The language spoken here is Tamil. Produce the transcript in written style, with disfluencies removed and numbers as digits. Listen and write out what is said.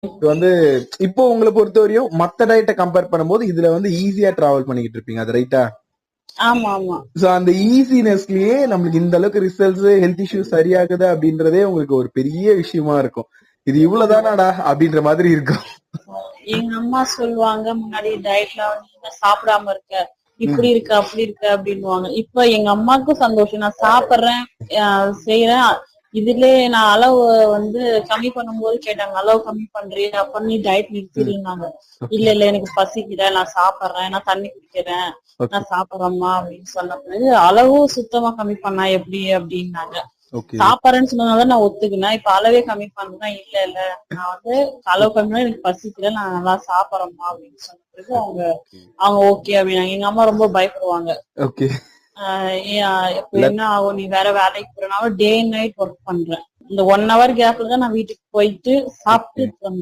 இது வந்து இப்போ உங்களை பொறுத்தவரையும் மத்த டயட்டை கம்பேர் பண்ணும்போது இதுல வந்து ஈஸியா டிராவல் பண்ணிக்கிட்டு இருப்பீங்க, அது ரைட்டா? ஆமா ஆமா. சோ அந்த ஈஸினஸ்லயே நம்மளுக்கு இந்த அளவுக்கு ரிசல்ட்ஸ் ஹெல்த் இஷ்யூஸ் சரியாகுது அப்படின்றதே உங்களுக்கு ஒரு பெரிய விஷயமா இருக்கும். இது ஆமா. இவ்வளவுதானாடா அப்படின்ற மாதிரி இருக்கும். எங்க அம்மா சொல்லுவாங்க முன்னாடி டயட்ல வந்து சாப்பிடாம இருக்க, இப்படி இருக்க அப்படி இருக்க அப்படின்னுவாங்க. இப்ப எங்க அம்மாவுக்கும் சந்தோஷம், நான் சாப்பிடுறேன், செய்யறேன். இதுலயே நான் அளவு வந்து கம்மி பண்ணும்போது கேட்டாங்க, அளவு கம்மி பண்றியா, அப்ப நீ டயட் நிறுத்திடுனாங்க. இல்ல இல்ல எனக்கு பசிக்கல, நான் சாப்பிடுறேன், நான் தண்ணி குடிக்கிறேன், நான் சாப்பிடுறேம்மா அப்படின்னு சொன்ன பிறகு அளவும் சுத்தமா கம்மி பண்ணா எப்படி அப்படின்னாங்க. சாப்பாடுன்னு சொன்னதுனால நான் ஒத்துக்கினேன். இப்ப அளவே கம்மி பண்ணா இல்ல இல்ல நான் வந்து அளவு கம்மினா எனக்கு பசிக்கல, நான் நல்லா சாப்பிடறேம்மா அப்படின்னு சொன்ன பிறகு அவங்க அவங்க ஓகே அப்படின்னாங்க. எங்க அம்மா ரொம்ப பயப்படுவாங்க. இப்ப என்ன ஆகும், நீ வேற வேலைக்கு போறனால டே அண்ட் நைட் ஒர்க் பண்றேன். இந்த 1 hour கேப்ல தான் நான் வீட்டுக்கு போயிட்டு சாப்பிட்டு வந்தேன்.